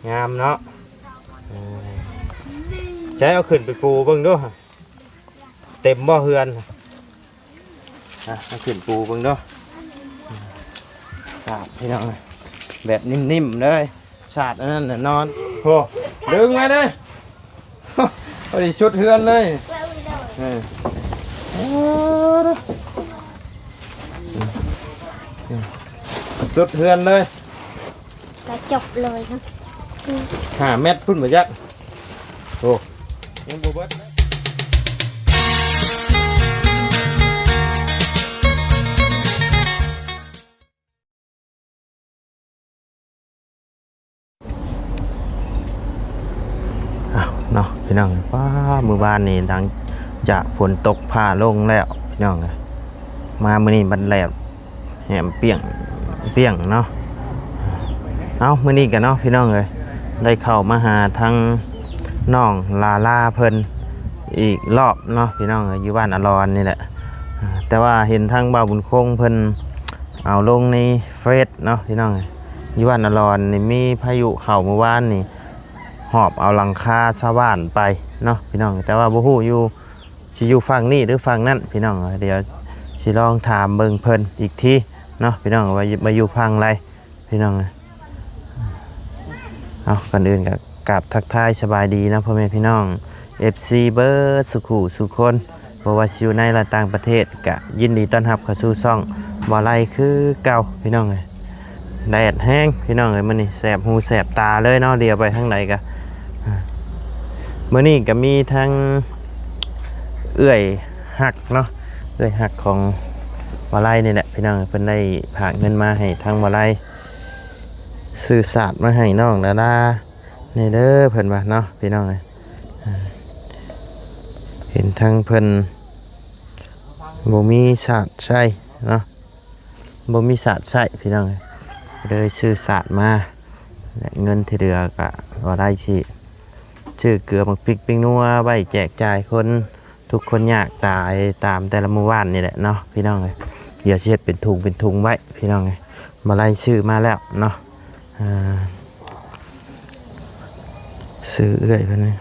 งามเนาะใช้เอาขึ้นไปปูเบิ่งด้วยเต็มบ่เฮือนเอาขึ้นปูเบิ่งด้วยสาดพี่น้องแบบนิ่มๆเลยสาดอันนั้นน่ะนอนโหดึงมาเลยพอดีชุดเฮือนเลยสุดเฮือนเลยกระจบเลยครับ5 เมตรพุ่นมาจักโอ้ยังบ่เบิดเนาะพี่น้องว้ามือบ้านนี่หลังจากฝนตกผ้าลงแล้วพี่น้องมามื้อนี้บัดแลบแหมเปียงเนาะเอามื้อนี้กันเนาะพี่น้องเอ้ยได้เข้ามาหาทั้งน้องลาเพิ่นอีกรอบเนาะพี่น้องอยู่บ้านอรอนนี่แหละแต่ว่าเห็นทางบ่าวบุญคงเพิ่นเอาลงในเฟซเนาะพี่น้องอยู่บ้านอรอนนี่มีพายุเข้าเมื่อวานนี่หอบเอาหลังคาชาวบ้านไปเนาะพี่น้องแต่ว่าบ่ฮู้อยู่สิอยู่ฝั่งนี้หรือฝั่งนั้นพี่น้องเดี๋ยวสิลองถามเบิ่งเพิ่นอีกทีเนาะพี่น้องว่ามาอยู่ฝั่งไรพี่น้องเอาก่อนอื่นก็กราบทักทายสบายดีนะพ่อแม่พี่น้อง FC เบิร์ดสุขุสุคนบ่ว่าสิอยู่ในและต่างประเทศก็ยินดีต้อนรับเข้าสู่ช่องบ่ไลคือเก่าพี่น้องแดดแห้งพี่น้องมื้อนี้แสบหูแสบตาเลยเนาะเดี๋ยวไปทางไหนก็มื้อนี้ก็มีทั้งเอื้อยหักเนาะเอื้อยหักของบ่ไลนี่แหละพี่น้องเพิ่นได้ฝากเงินมาให้ทางบ่ไลสื่อสารมาให้น้องดาดานี่เด้อเพิ่นว่าเนาะพี่น้องเห็นทั้งเพิ่นบ่มีศาสตร์ใช่เนาะบ่มีศาสตร์ใช่พี่น้องเลยสื่อสารมาเงินที่เหลือก็บ่ได้สิชื่อเกลือบักพริกปิ้งนัวไว้แจกจ่ายคนทุกคนยากตายตามแต่ละหมู่บ้านนี่แหละเนาะพี่น้องเดี๋ยวสิเฮ็ดเป็นถุงไว้พี่น้องมาไล่ชื่อมาแล้วเนาะซื้อเรื่อยไปเลย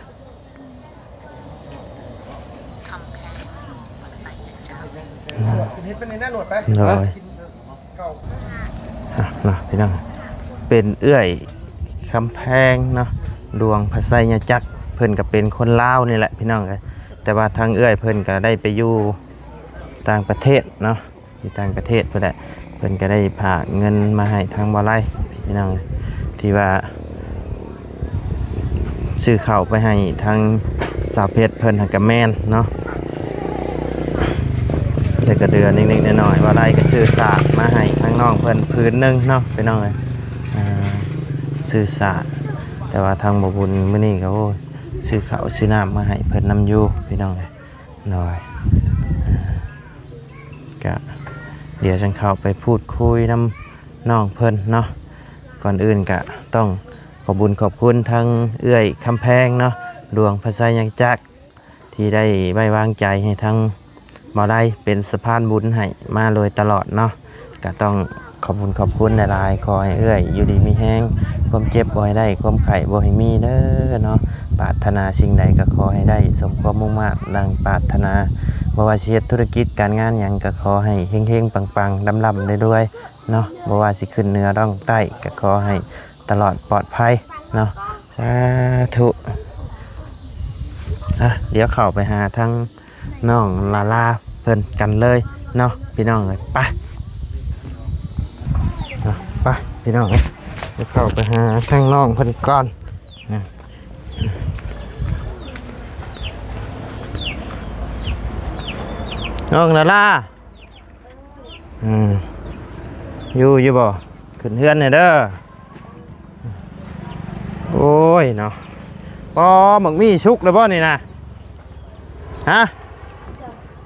เลยเนาะพี่น้องเป็นเอื้อยคำแพงเนาะดวงพระไสยจักรเพิ่นก็เป็นคนลาวนี่แหละพี่น้องแต่ว่าทางเอื้อยเพิ่นก็ได้ไปอยู่ต่างประเทศเนาะที่ต่างประเทศเพิ่นก็ได้พาเงินมาให้ทางบ่ไลพี่น้องที่ว่าซื้อข้าวไปให้ทางสาวเพชรเพิ่นกับแม่นเนาะแต่ก็เดือนนิดๆหน่อยๆว่าไลก็ซื้อสาดมาให้ทางน้องเพิ่นพื้นนึงเนาะพี่น้องซื้อสาดแต่ว่าทางบ่บุญมื้อนี้ก็ซื้อข้าวซื้อน้ำมาให้เพิ่นนำอยู่พี่น้องหน่อยก็เดี๋ยวฉันเข้าไปพูดคุยน้ำน้องเพิ่นเนาะก่อนอื่นก็ต้องขอบคุณทางเอื้อยคำแพงเนาะดวงพระไสยจักรที่ได้ไว้วางใจให้ทางบ่ไลเป็นสะพานบุญให้มาเลยตลอดเนาะก็ต้องขอบคุณหลายๆขอให้เอื้อยอยู่ดีมีแห้งความเจ็บบ่ให้ได้ความไข้บ่ให้มีเด้อเนาะปรารถนาสิ่งใดก็ขอให้ได้สมความมุ่งมั่นดังปรารถนาบ่ว่าสิเฮ็ดธุรกิจการงานหยังก็ขอให้เฮงๆปังๆดำๆได้ด้วยเนาะบ่ว่าสิขึ้นเหนือร่องใต้ก็ขอให้ตลอดปลอดภัยเนาะสาธุเดี๋ยวเข้าไปหาทั้งน้องลาเพิ่นกันเลยเนาะพี่น้องเลยไปพี่น้องเดี๋ยวเข้าไปหาทั้งน้องเพิ่นก่อนน้องลาอยู่บ่ขึ้นเฮือนเนี่ยเด้อโอ้ยเนาะปอหมึกมีชุกเลยบ่นี่นะฮะ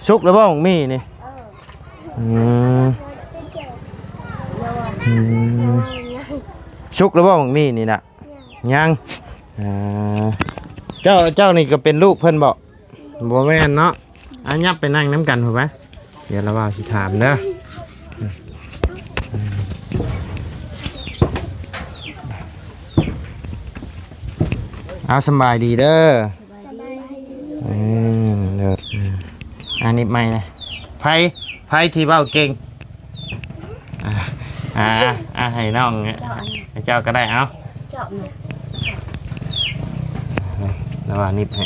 ชุกเลยบ่หมึกมีนี่ชุกเลยบ่หมึกมีนี่นะยังเจ้านี่ก็เป็นลูกเพิ่นบ่แม่นเนาะอันยับไปนั่งน้ำกันถูกไหมเดี๋ยวเราว่าสิถามเด้อ เอาสำบายดีเด้อ สบายดี เด้ออันนี้ไม่นะไพ่ที่เบ้าเก่งให้น้องให้เจ้าก็ได้เอา เจาะหนู แล้วว่านิบให้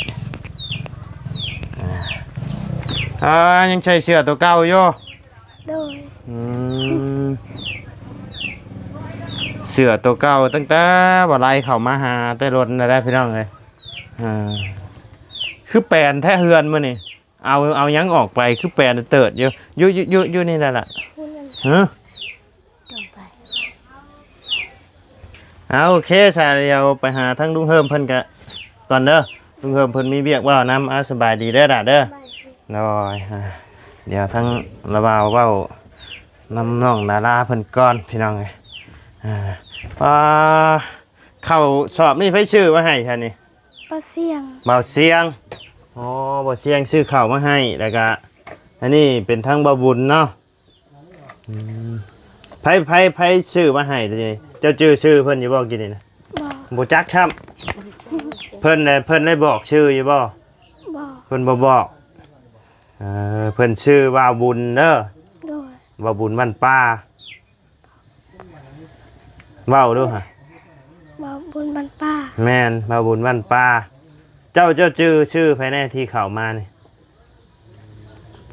ยังใช้เสื้อตัวเก่าอยู่ โดย เสื้อตัวเก่าตั้งแต่บ่ไล่เข้ามาหาแต่รถน่ะได้พี่น้องเลยคือแปลนแท้เฮือนมื้อนี่เอายังออกไปคือแปลนเติดอยู่นี่แหละล่ะ พูดกัน ฮะ จบไป เอาโอเคสายเดียวไปหาทั้งลุงเฮิมเพิ่นกะก่อนเด้อลุงเฮิมเพิ่นมีเวียกว่าวน้ำสบายดีเด้อด่าเด้อ สบายดี น้อยเดี๋ยวทั้งระบาวเว้าน้ำน้องดาราเพิ่นก่อนพี่น้องเลยเข้าสอบนี่ไผชื่อมาให้ค่ะนี่ ปลาเสียง เบาเสียงอ๋อเบาเสียงซื้อข้าวมาให้แล้วก็อันนี้เป็นทั้งเบาบุญเนาะไผซื้อมาให้ตัวนี้เจ้าชื่อเพิ่นอยู่บ่กินนี่นะ บอก บ่จักครับเพิ่นได้บอกชื่ออยู่บ่ บอก เพิ่นบ่บอกเพิ่นชื่อว่าบุญเด้อ โดย ว่าบุญบ้านป้าเว้าดูฮะ บอกบนบันป้า แม่นว่าบุญบ้านป้าเจ้าชื่อภายในที่เข้ามานี่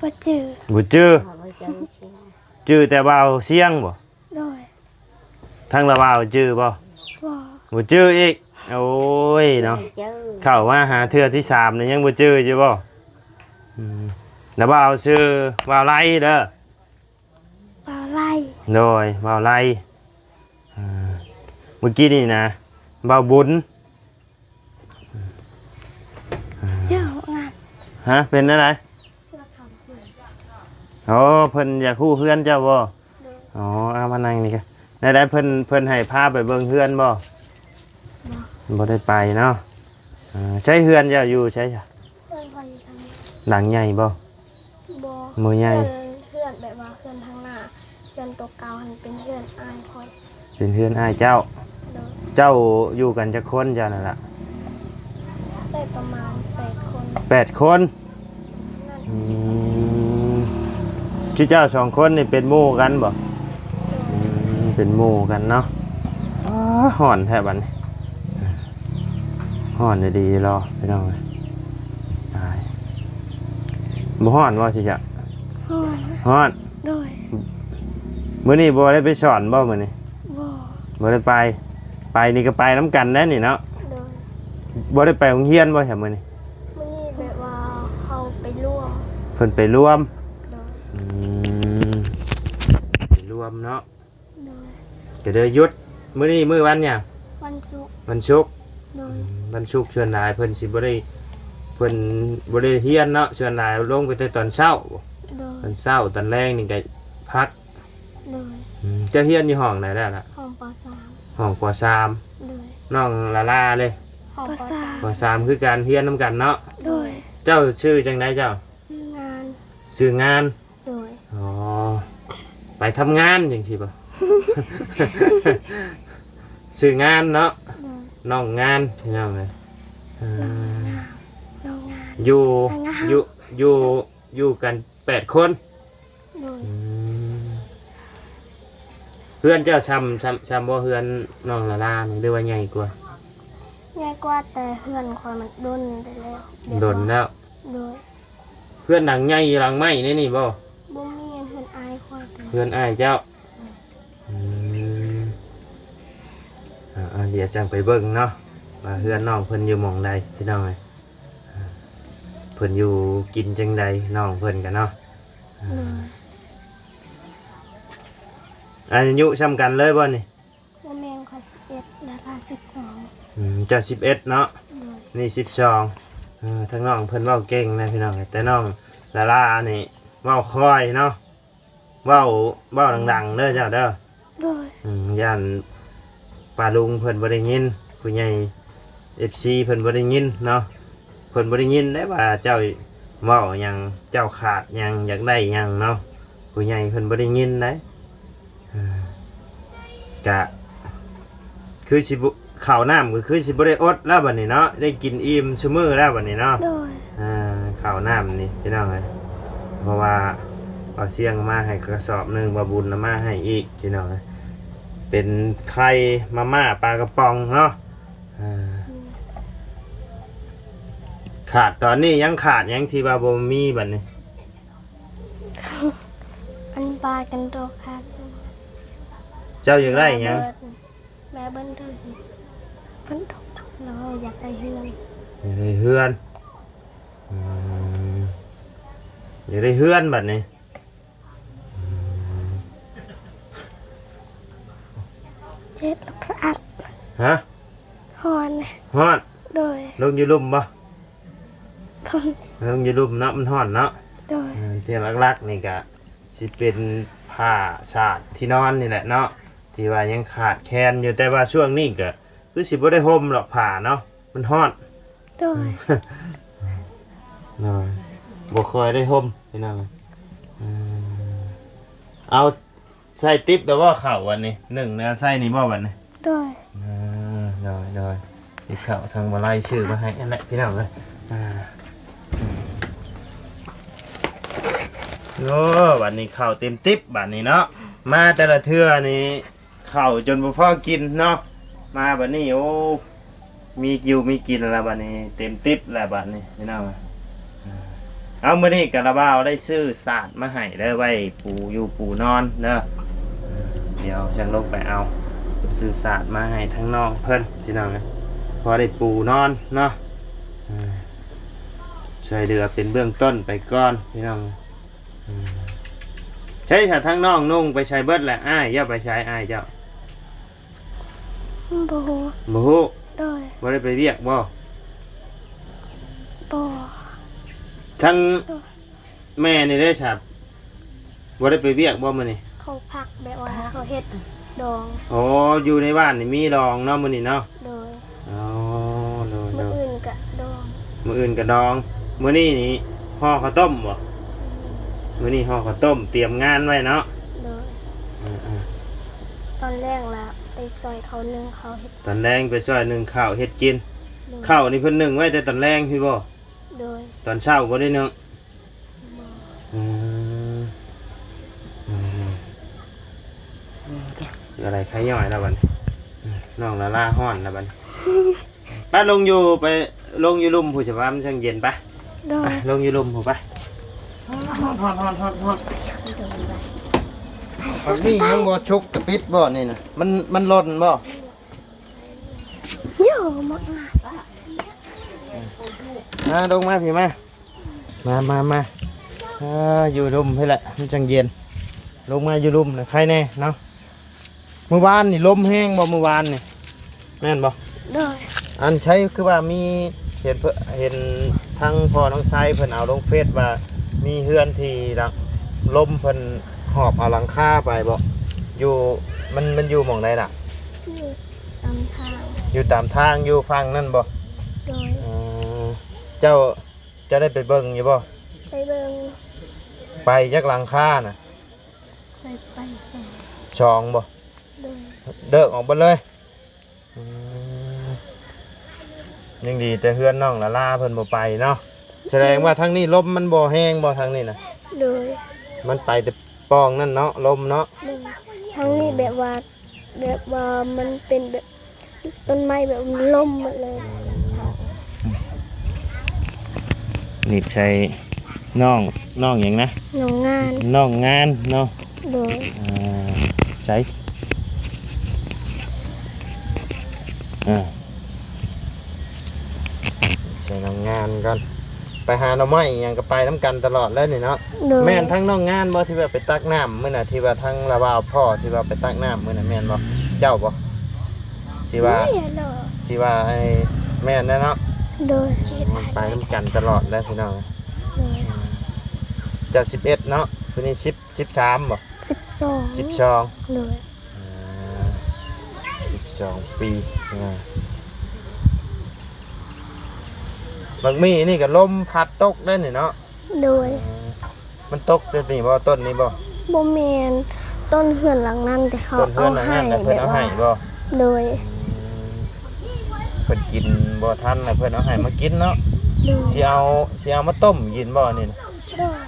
ปลาจือ บ่ชื่อแต่ว่าเสียงบ่ โดย ทั้งละว่าชื่อบ่ บอก บ่ชื่ออีกโอ้ยเนาะเข้ามาหาเทื่อที่3นี่ยังบ่ชื่ออยู่บ่แล้วว่าเอาชื่อว่าไรเด้อ ปลาไหล โดยว่าไรเมื่อกี้นี่นะบ่าวบุญ เจ้างาน ฮะเป็นอะไร เสื้อขาวเพื่อน อ๋อเพิ่นอยากคู่เพื่อนเจ้าบ่ โดย อ๋อเอามานั่งนี่กันได้เพิ่นให้พาไปเบิ่งเพื่อนบ่บ่ได้ไปเนาะใช้เพื่อนเจ้าอยู่ใช่จ้ะ เพื่อนคอยทางนี้ หลังใหญ่บ่ บอ มือใหญ่ เพื่อนแบบว่าเพื่อนทางหน้าเพื่อนตัวเก่าหันเป็นเพื่อนอายคอย เป็นเพื่อนอ้ายเจ้า โดย เจ้าอยู่กันจักคนเจ้านั่นล่ะ ได้ประมาณ8 คน 8 คน นั่น ชื่อเจ้า2 คนนี่เป็นหมู่กันบ่เป็นหมู่กันเนาะห่อนแท้บัดนี้ห่อนดีๆรอพี่น้องเอ้ยตายบ่ห่อนบ่สิจ๊ะ ห้อน ฮ้อน โดย มื้อนี้บ่ได้ไปสอนบ่มื้อนี้ บอ บ่ได้ไปนี่ก็ไปนํกันแน่นี่เนาะ โดย บ่ได้ไปโรงเรียนบ่ใช่มื้อนี้ มื่อนี้แบบว่าเขาไปร่วม เพิ่นไปร่วม โดย ไปร่วมเนาะ โดย ก็เด้อหยุดมื้อนี้มื้อวันหยัง วันศุกร์ วันศุกร์ โดย วันศุกร์ส่วนหลายเพิ่นสิบ่ได้เพิ่นบ่ได้เรียนเนาะส่วนหลายลงไปแต่ตอนเช้า โดย ตอนเช้าตอนแรงนี่ก็พัก โดย เจะเรียนอยู่ห้องไหนได้ล่ะ ห้องป ห้องป .3 โดย .3 น้องลาลาเลย ห้องป ป .3 คือการเรียนนํกันเนาะ โดย เจ้าชื่อจังไดเจ้า ซื้องาน ชื่องาน โดย อ๋อไปทำงานจังซี่บ่ ชื่องานเนาะ โดย น้องงานพี่น้องเลย โรงงาน อยู่ ทำงาน อยู่กัน8 คน โดย เพื่อนเจ้าช้ำบ่เพื่อนน้องละลานี่หรือว่าใหญ่กว่า ง่ายกว่าแต่เพื่อนคอยมันด้นไปแล้วเยว โดนแล้ว โดย เพื่อนหลังใหญ่หลังไม้นี่บ่ บ่มีเพื่อนอายคอยกัน เพื่อนอ้ายเจ้าเดี๋ยวจังไปเบิ่งเนาะว่าเพื่อนน้องเพิ่นอยู่หม่องใดพี่น้องเอ้ยเพิ่นอยู่กินจังใดน้องเพิ่นกันเนาะ โดย อายุซ้ำกันเลยบ่นี่ ว่าแมงคอย11ราคา12 เจ้า11เนาะ โดย นี่12ทั้งน้องเพิ่นเว้าเก่งนะพี่น้องแต่น้องลาลานี่เว้าค่อยเนาะเว้าดังๆเด้อเจ้าเด้อ โดย ย่านป้าลุงเพิ่นบ่ได้ยินผู้ใหญ่ FC เพิ่นบ่ได้ยินเนาะเพิ่นบ่ได้ยินได้ว่าเจ้าเว้าหยังเจ้าขาดหยังอยากได้หยังเนาะผู้ใหญ่เพิ่นบ่ได้ยินได้กะคือ ข้าวน้ำก็คือสิบ่ได้อดแล้วบัดนี้เนาะได้กินอิ่มซุมื้อแล้วบัดนี้เนาะ โดย ข้าวน้ำนี่พี่น้องเอ้ยเพราะว่าเอาเสียงมาให้กระสอบหนึงบ่บุญนำมาให้อีกพี่น้องเอ้ยเป็นไข่มาม่าปลากระป๋องเนาะขาดตอนนี้ยังขาดยังที่ว่าบ่มีบัดนี้ อันปลากันโตค่ะ เจ้าอยากได้หยัง แม่เบิ้นถึงเพิ่นตกเราอยากได้เฮือน อยากได้เฮือนอยากได้เฮือนบัดนี้ เจ็ดแล้วก็อัด ฮะ ฮอน ฮอด โดย ลงอยู่ลุ่มบ่ ทน ลงอยู่ลุ่มเนาะมันฮอดเนาะ โดย ที่หลักๆนี่ก็สิเป็นผ้าชาดที่นอนนี่แหละเนาะที่ว่ายังขาดแคลนอยู่แต่ว่าช่วงนี้ก็คือสิบ่ได้ห่มหรอกผ้าเนาะมันฮอด โดย เนาะบ่ค่อยได้ห่มพี่น้องเอาใส่ติ๊บแต่ว่าข้าววันนี้1นะใส่นี่บ่วันนี้ โดย ได้ติ๊บข้าวทางบ่ไล่ชื่อมาให้อันแหละพี่น้องเอ้ยโอ้วันนี้ข้าวเต็มติ๊บบัดนี้เนาะมาแต่ละเทื่อนี่ข้าวจนบ่พอกินเนาะมาบัดนี้โอ้มีอยู่มีกินแล้วบัดนี้เต็มติ๊บแล้วบัดนี้พี่น้องเอามื้อนี้กะละบ่าวได้ซื้อสาดมาให้ได้ไว้ปูอยู่ปูนอนเด้อเดี๋ยวฉันลงไปเอาซื้อสาดมาให้ทั้งน้องเพิ่นพี่น้องนะพอได้ปูนอนเนาะช่วยเหลือเป็นเบื้องต้นไปก่อนพี่น้องใช้ถ้าทั้งน้องนุ่งไปใช้เบิดแหละอ้ายอย่าไปใช้อ้ายเจ้า บ่ฮู้ บ่ฮู้ โดย บ่ได้ไปเรียกบ่ บ่ ทั้งแม่นี่ได้ครับบ่ได้ไปเรียกบ่มื้อนี้ เขาพักแบบว่าเขาเฮ็ดดอง อ๋ออยู่ในบ้านนี่มีรองเนาะมื้อนี้เนาะ โดย อ๋อโด มื้ออื่ ย นก็ดอง มื้ออื่นก็ดองมื้อนี้นี่ห่อข้าวต้มบ่มื้อนี้ห่อข้าวต้มเตรียมงานไว้เนาะ โดย อ่า ตอนแรกล่ะไปซอยเขานึ่งเขาเฮ็ด ๆตอนแรงไปช่วยนึ่งข้าวเฮ็ดกิน โดย ข้าวนี่เพิ่นนึ่งไว้แต่ตอนแรงพี่บ่ โดย ตอนเช้าบ่ได้นึ่ง บ่ อืมอะไรใครย่อยแล้วบัดนี้น้องละล่าฮ้อนแล้วบัดนี้ไปลงอยู่ลุ่มผู้ชาวบ้านมันช่างเย็นไป โด ไป ย ลงอยู่ลุ่มผู้ไปฮ้อนฝั่งนี้ยังบ่ชุกกระปิดบ่นี่นะมันหล่นบ่ โย่มาก ลงมาพี่มาอยู่ลุ่มให้แหละมันจังเย็นลงมาอยู่ลุ่มนะใครแน่เนาะเมื่อวานนี่ลมแห้งบ่เมื่อวานนี่แม่นบ่ โดย อันใช้คือว่ามีเห็นทั้งพ่อน้องชายเพิ่นเอาลงเฟซว่ามีเฮือนที่ลมเพิ่นหอบเอาหลังคาไปบ่อยู่มันอยู่หม่องใดล่ะ อยู่ตามทาง อยู่ตามทางอยู่ฝั่งนั่นบ่ โดย เจ้าจะได้ไปเบิ่งอยู่บ่ ไปเบิ่ง ไปจักหลังคาน่ะ ไปส่ง ช่องบ่ โดย เดิกออกไปเลยยังดีแต่เฮือนน้องละลาเพิ่นบ่ไปเนาะแสดงว่าทางนี้ลมมันบ่แห้งบ่ทางนี้น่ะ โดย มันไปแต่ปองนั่นเนาะลมเนาะ โดยทั้งนี้แบบว่ามันเป็นแบบต้นไม้แบบล่มหมดเลย หนีบใช้น้องอย่างนะ หนองงาน น้องงานเนาะ โดย ใช้ใช้น้องงานกันไปหาหน่อไม้อหยังก็ไปน้ำกันตลอดแล้วนี่เนาะ โดย แม่นทั้งน้องงานบ่ที่ว่าไปตักน้ำมื้อน่ะที่ว่าทั้งระบ่าวพ่อที่ว่าไปตักน้ำมื้อน่ะแม่นบ่เจ้าบ่ที่ว่า ไม่หรอก ที่ว่าไอ้แม่นนะเนาะ โดย มันไปน้ำกันตลอดแล้วพี่น้อง โดย จาก11เนาะคือนี่13บ่ 12 12 โดย 12 ปีบางมีนี่ก็ลมพัดตกได้นี่เนาะ โดย มันตกได้นี่บ่ต้นนี้บ่ บ่แม่นต้นเหือนหลังนั้นแต่เขา ต้นเพื่ เอา อนหลัง ให้ นั้นแต่เพิ่นเอาให้บ่ โดย พิ่นกินบ่ทันแล้วเพิ่นเอาให้มากินเนาะ โดย สิเอามาต้มกินบ่นี่นะ โดย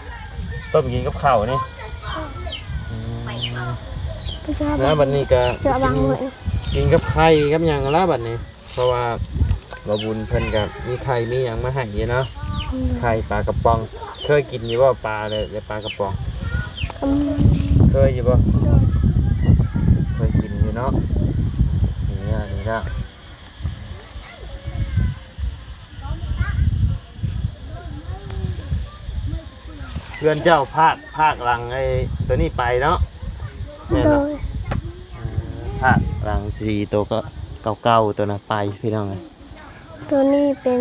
ต้มกินกับข้าวนี่ ประชา แล้วบัดนี้ก็ จะวางไว้ กินกับไข่กับหยังละบัดนี้ เพราะว่าบ่บุญเพิ่นก็มีไข่มีหยังมาให้อยู่เนาะไข่ปลากระป๋องเคยกินอยู่บ่ปลาเลยปลากระป๋องเคยอยู่บ่เคยกินอยู่เนาะนี่นะเพื่อนเจ้าภาคหลังไอ้ตัวนี้ไปเนาะแม่น โด เนาะ ย ภาคหลังสีตัวก็เก่าๆตัวน่ะไปพี่น้องไง ตัวนี้เป็น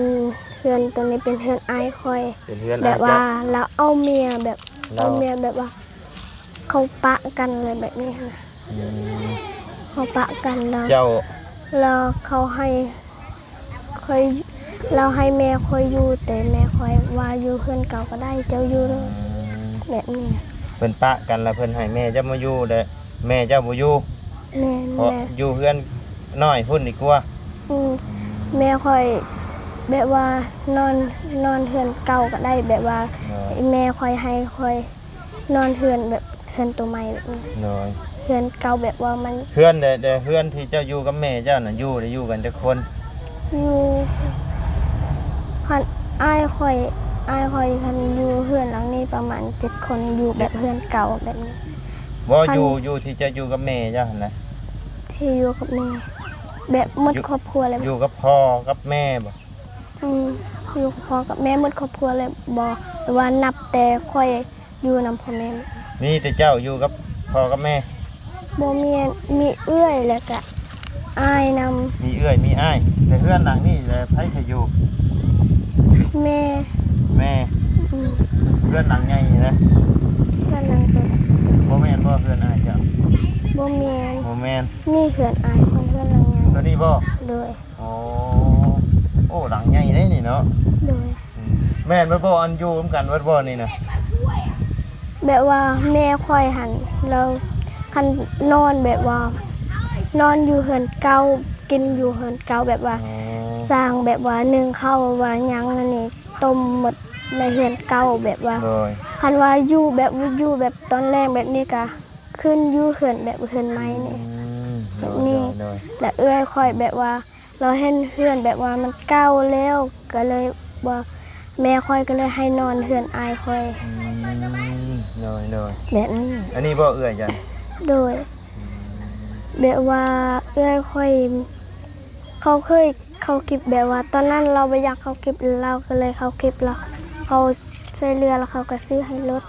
เพื่อนตัวนี้เป็นเพื่อนไอายคอย เป็นเพื่อน แบบ อา ว่า จารย์ เราเอาเมียแบบ เรา เอาเมียแบบว่า เขาปะกันอะไรแบบนี้นะเขาปะกันแล้ว เจ้า แล้วเขาให้คอยเราให้แม่คอยอยู่แต่แม่คอยว่าอยู่เพื่อนเก่าก็ได้เจ้าอยู่แบบนี้ เพิ่นปะกันแล้วเพิ่นให้แม่เจ้ามาอยู่เด้อแม่เจ้าบ่อยู่ แม่ เพราะ แม่ อยู่เพื่อนน้อยพุ่นดีกว่า อืมแม่คอยแบบว่านอนเฮือนเก่าก็ได้แบบว่า แม่คอยให้คอยนอนเฮือนแบบเฮือนตัวใหม่แบบนี้ น้อย เฮือนเก่าแบบว่ามัน เพื่อนเด้อเพื่อนที่เจ้าอยู่กับแม่เจ้าน่ะอยู่กันจักคน อยู่คันอ้ายคอยคันอยู่เฮือนหลังนี้ประมาณ7 คนอยู่แบบเฮือนเก่าแบบนี้ บ่ คัน อยู่ที่เจ้าอยู่กับแม่เจ้าหั่นน่ะ ที่อยู่กับแม่แบบหมดครอบครัวเลย อยู่กับพ่อกับแม่บ่ อยู่กับพ่อกับแม่หมดครอบครัวเลยบ่แต่ว่านับแต่ค่อยอยู่นำพ่อแม่ มีแต่เจ้าอยู่กับพ่อกับแม่ บ่มีเอื้อยแล้วก็อ้ายนำ มีเอื้อยมีอ้ายแต่เพื่อนหลังนี่แหละไผสิอยู่ แม่ แม่ อืม เพื่อนหลังใหญ่นะ เพื่อนนางตัว บ่แม่นบ่เพื่อนอ้ายเจ้า บ่แม่น บ่แม่น นี่เพื่อนอายคอยเพื่อนนางไง ตัวนี้บ่ เลย โอ้หลังใหญ่ได้นี่เนาะ เลย แม่นบ่บ่อันอยู่ร่วมกันเบิดบ่นี่นะ แบบว่าแม่คอยหันเราคันนอนแบบว่า นอนอยู่เฮือนเก่ากินอยู่เฮือนเก่าแบบว่า อ๋อ สร้างแบบว่านึ่งข้าวว่าหยังอันนี้ต้มหมดในเฮือนเก่าแบบว่า โดย คันว่าอยู่แบบตอนแรกแบบนี้ก็ขึ้นอยู่เฮือนแบบเฮือนไม้นี่ แบบนี้ โดย และเอื้อยคอยแบบว่า เราเห็นเฮือนแบบว่ามันเก่าแล้วก็เลยว่าแม่คอยก็เลยให้นอนเฮือนอายคอย โดยโดย แบบนี้ อันนี้บ่เอื้อยจัน โดยแบบว่าเอื้อยคอยเขาเคยเขาคลิปแบบว่า ตอนนั้นเราไปอยากเขาคลิปเราก็เลยเขาคลิปเราเขาใส่เรือแล้วเขาก็ซื้อให้รถ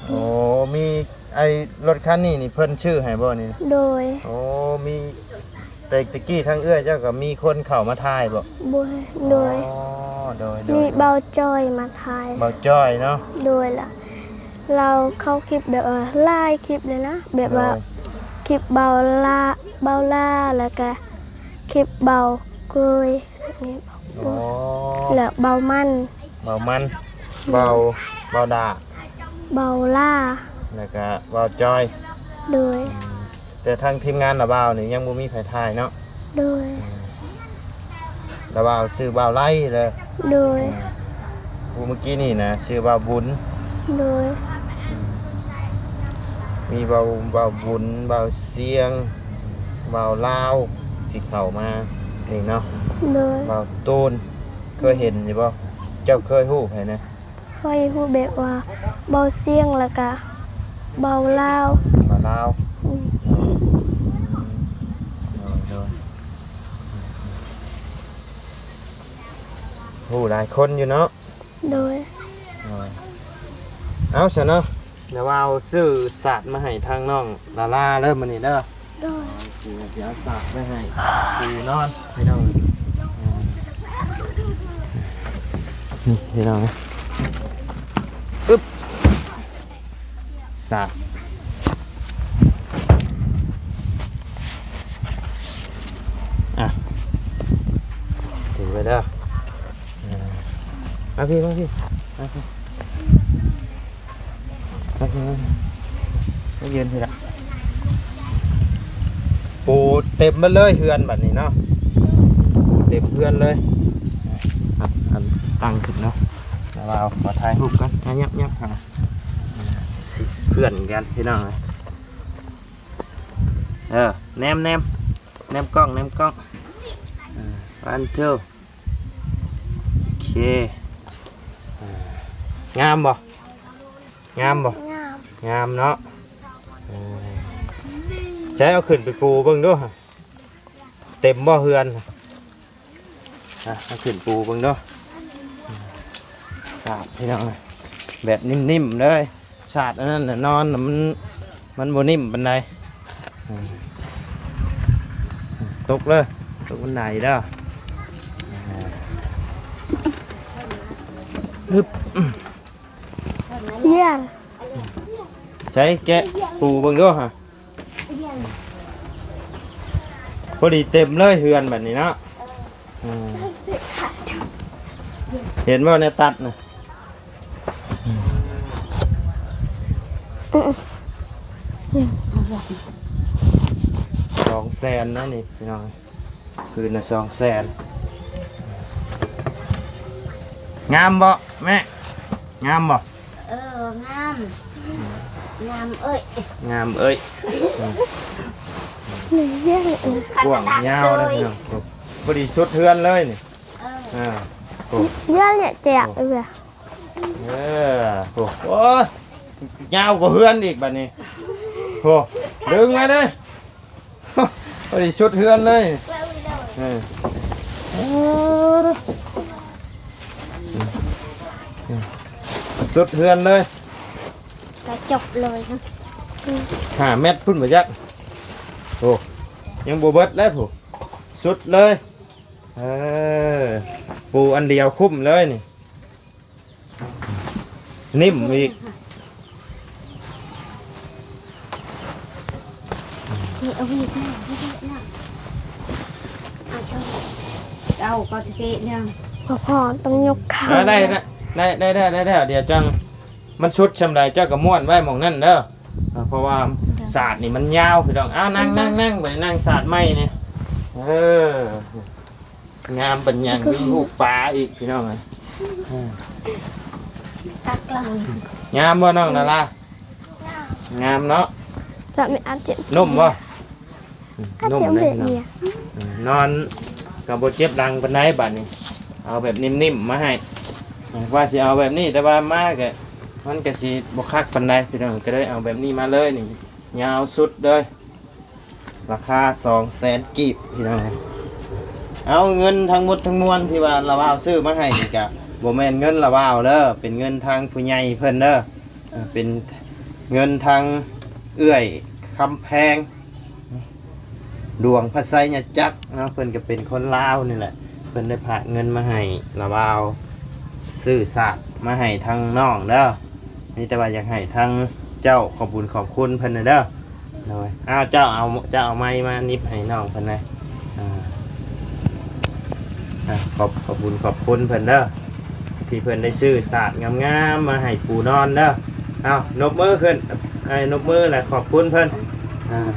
โอ้มีไอ้รถคันนี้นี่เพิ่นชื่อให้บ่นี่ โดย โอ้มีแต่ตะกี้ทางเอื้อยเจ้าก็มีคนเข้ามาถ่ายบ่ บุยโดย อ๋อโดย มีเบาจอยมาทาย เบาจ้อยเนาะ โดยล่ะ เราเข้าคลิปแบบไล่คลิปเลยนะแบบว่า คลิปเบาล่าแล้วก็คลิปเบาเกยแบบนี้ อ๋อ แล้วเบามัน เบามันเบาด่า เบาล่า แล้วก็เบาจ้อย โดย แต่ทางทีมงานระบ่าวนี่ยังบ่มีไผถ่ายเนาะ โดย ระบ่าวซื้อบ่าวไล่เลย โดย ผู้เมื่อกี้นี่นะซื้อบ่าวบุญ โดย มีบ่าวบุญบ่าวเสียงบ่าวลาวที่เข้ามานี่เนาะ โดย บ่าวตูนเคยเห็นอยู่บ่เจ้าเคยฮู้ไผนะ ค่อยพูดแบบว่าเบาเสียงแล้วก็เบาลาว บ่าวลาว อืม โดยฮู้หลายคนอยู่เนาะ โดย เอาซะเนาะเดี๋ยวเอาซื้อสาดมาให้ทางน้องลาลาเริ่มมันนี่เด้อ โดย เดี๋ยวสาดไปให้ปูนอนพี่น้องนี่พี่น้องนะอึ๊บสาดอ่ะถือไปเด้อมาพี่มาพี่มาพี่ก็ยืนทีละปูเต็มมาเลยเฮือนแบบนี้เนาะ เต็มเพื่อนเลยอันตั้งขึ้นเนาะแล้วเราขอถ่ายรูปกันยับหาสิเพื่อนกันพี่น้องแนมกล้องวันเที่ยวโอเคงามบ่ งาม งามเนาะใช้เอาขึ้นไปปูเบิ่งด้วยเต็มบ่เฮือนเอาขึ้นปูเบิ่งด้วยสาดพี่น้องแบบนิ่มๆเลยสาดอันนั้นนอนมันบ่นิ่มปานใดตกเลยตกบันไดเด้อฮึบ เยี่ยน ใช้แกะปูเบิ่งด้วยพอดีเต็มเลยเฮือนแบบนี้เนาะเห็นว่าในตัดนะ200,000นะนี่พี่น้องคืนละ200,000งามบ่แม่งามบ่ งามเอ้ย งามเอ้ย หนึ่งเยี่ยน กว้างยาวเลยพี่น้องพอดีสุดเฮือนเลยนี่โอ้ เยี่ยนเนี่ยแจกเลย โอ้โอ้ยยาวกว่าเฮือนอีกบัดนี้โอ้ดึงมาเลยพอดีสุดเฮือนเลยสุดเฮือนเลย จะจบเลยนะ 5 เมตรพุ่นมาจักโอ้ยังบ่เบิดแล้วผู้สุดเลยปูอันเดียวคุ้มเลยนี่นิ่มอีก นี่เอาอีกนะเอาก็จะเกะเนี่ย พอต้องยกขา ได้เดี๋ยวจังมันชุดชำไรเจ้ากับม้วนไว้หมองนั่นเด้อเพราะว่าศาสตร์นี่มันยาวพี่น้องนั่งไปนั่งศาสตร์ไม่เนี่ยงามเป็นอย่างมีหูปลาอีกพี่น้อง ตักลัง งามบ่น้องนาลางามเนาะ แบบไม่อาจจะ นุ่มบ่ อาจ นุ่ม จะ เล เบี ย ยด เนาะ เนี่ย นอนกับโบเจ็บดังปานใดบัดนี้เอาแบบนิ่มๆมาให้ว่าสิเอาแบบนี้แต่ว่ามากอะมันก็สิบ่คักปานใดพี่น้องก็ได้เอาแบบนี้มาเลยนี่ยาวสุดเลยราคา200,000กีบพี่น้องเอาเงินทั้งหมดทั้งมวลที่ว่าเราเอาซื้อมาให้นี่ก็บ่แม่นเงินเราเอาเด้อเป็นเงินทางผู้ใหญ่เพิ่นเด้อเป็นเงินทางเอื้อยคำแพงดวงพระไสยจักรเนาะเพิ่นก็เป็นคนลาวนี่แหละเพิ่นได้พากเงินมาให้เราเอาซื้อสากมาให้ทางน้องเด้อนี่แต่ว่าอยากให้ทางเจ้าขอบคุญขอบคุณเพิ่นเด้อเลยเจ้าเอาไม้มานิบให้น้องเพิ่นเลยขอบคุญขอบคุณเพิ่นเด้อที่เพิ่นได้ซื้อสากงามๆมาให้ปู่นอนเด้อนบมือขึ้นนบมือแหละขอบคุณเพิ่น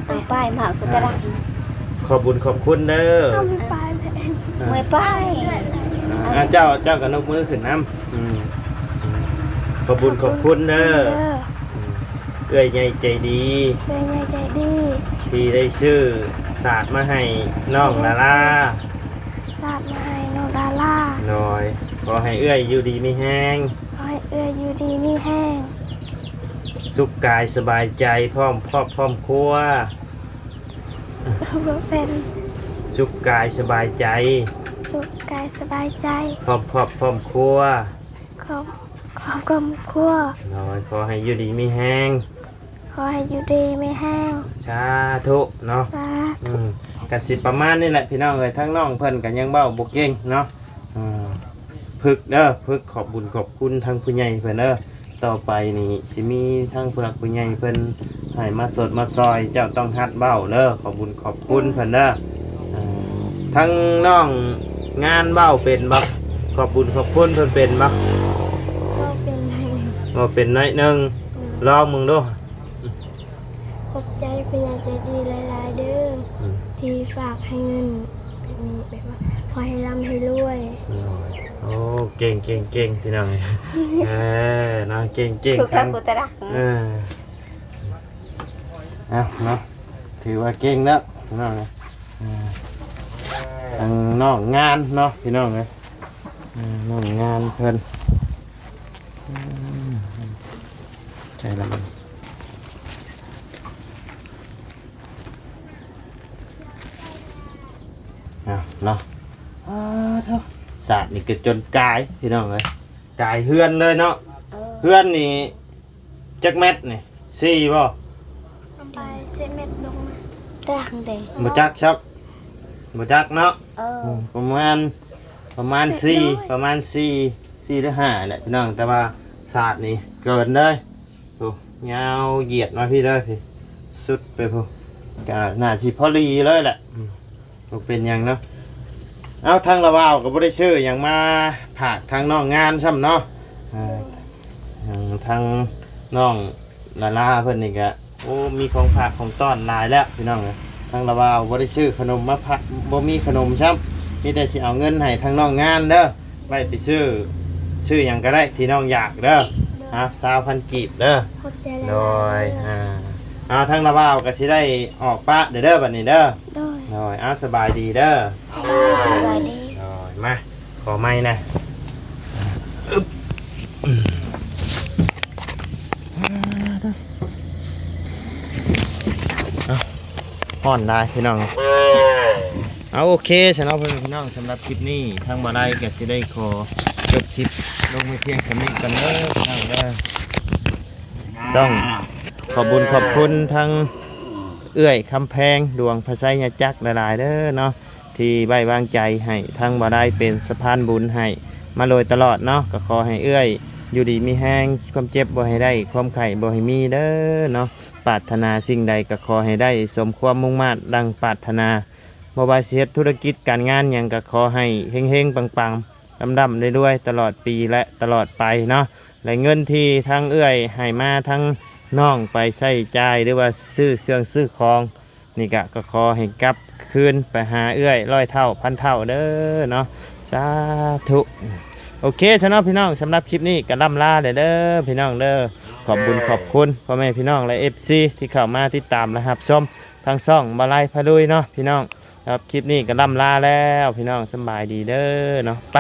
ไปป้ายมาก็จะได้ ขอบคุญขอบคุณเด้อ เอาไม่ไปเลย ไม่ป้าย เจ้ากับนกมือขึ้นน้ำขอบคุญขอบคุณเด้อเอื้อยใหญ่ใจดี เป็นไงใจดี ที่ได้ซื้อศาสตร์มาให้น้องลาล่า สาดมาให้น้องดาล่า หน่อยขอให้เอื้อยอยู่ดีไม่แห้ง ขอให้เอื้ออยู่ดีมีแห้ง สุขกายสบายใจพร้อมครอบพร้อมครัว เป็น สุขกายสบายใจ สุขกายสบายใจ พร้อมครอบพร้อมครัว ขอบกำครัว หน่อยขอให้อยู่ดีไม่แห้ง ขอให้อยู่ดีไม่แห้ง สาธุเนาะ สาธุ กสิประมาณนี่แหละพี่น้องเอ้ยทั้งน้องเพิ่นกันยังเบ้าบ่เก่งเนาะพึกเด้อพึกขอบบุญขอบคุณทั้งผู้ใหญ่เพิ่นเด้อต่อไปนี่สิมีทั้งผู้หลักผู้ใหญ่เพิ่นให้มาสดมาซอยเจ้าต้องฮัดเบ้าเด้อขอบบุญขอบคุณเพิ่นเด้อทั้งน้องงานเบ้าเป็นบ่ขอบบุญขอบคุณเพิ่นเป็นบ่ ก็เป็นไง บ่เป็นน้อยหนึงลองมึงดู ขอบใจเป็นอย่างใจดีหลายๆเด้อที่ฝากให้เงินแบบนี้แบบว่า ขอให้ร่ำให้รวย โอ้เก่งพี่น้องเนาะเก่ง คือ ทั้ง กูจะรัก เอาเนาะถือว่าเก่งแล้วพี่น้องนะทางนอกงานเนาะพี่น้องนะนอกงานเพิ่นใจละมันเอาเนาะเท่าศาสตร์นี่ก็จนกายพี่น้องเลยกายเฮือนเลยเนาะเฮือนนี่จักเม็ดนี่4บ่ ไปเซเม็ดลงมา รักเด็ก บ่จักครับบ่จักเนาะ ประมาณ4หรือ5แหละพี่น้องแต่ว่าศาสตร์นี่เกินเลยโอ้ยาวเหยียดมาพี่เลยพี่สุดไปพูก็น่าสิพอดีเลยแหละบ่เป็นหยังเนาะเอาทางละว่าวก็บ่ได้ชื่อหยังมาผากทางน้องงานซ้ำเนาะทางน้องลาลาเพิ่นนี่ก็โอ้มีของฝากของต้อนหลายแล้วพี่น้องทางละว่าวบ่ได้ชื่อขนมมาพักบ่มีขนมซ้ำมีแต่สิเอาเงินให้ทางน้องงานเด้อไว้ไปซื้อหยังก็ได้ที่น้องอยากเด้อ20,000 กีบเด้อ ขอบใจ โดยเอาทางละว่าวก็สิได้ออกปะเด้อบัดนี้เด้อ โดย โดยสบายดีเด้อ สบายดี โดยมาขอไม้นะห่อนได้พี่น้องเอาโอเคฉันเอาเพื่อนพี่น้องสำหรับคลิปนี้ทางมาได้ก็สิได้ขอจบคลิปลงไปเพียงสำนึกกันเด้อพี่น้องเด้อต้องขอบคุญขอบคุณทั้งเอื้อยคำแพงดวงพระไสยจักรหลายๆเด้อเนาะที่ไว้วางใจให้ทางมาได้เป็นสะพานบุญให้มาโดยตลอดเนาะก็ขอให้เอื้อยอยู่ดีมีแห้งความเจ็บบ่ให้ได้ความไข่บ่ให้มีเด้อเนาะปรารถนาสิ่งใดก็ขอให้ได้สมความมุ่งมั่นดังปรารถนาบ่ว่าสิเฮ็ดธุรกิจการงานหยังก็ขอให้เฮงๆปังๆดำๆด้วยๆตลอดปีและตลอดไปเนาะและเงินที่ทั้งเอื้อยให้มาทั้งน้องไปใช้จ่ายหรือว่าซื้อเครื่องซื้อของนี่ก็ขอให้กลับคืนไปหาเอื้อย100 เท่าพันเท่าเด้อเนาะสาธุโอเคสำหรับพี่น้องสำหรับคลิปนี้ก็ล่ำลาเด้อพี่น้องเด้อขอบบุญขอบคุณพ่อแม่พี่น้องและ FC ที่เข้ามาติดตามนะครับชมทางช่องบาลัยพะลุยเนาะพี่น้องครับคลิปนี้ก็ล่ำลาแล้วพี่น้องสบายดีเด้อเนาะไป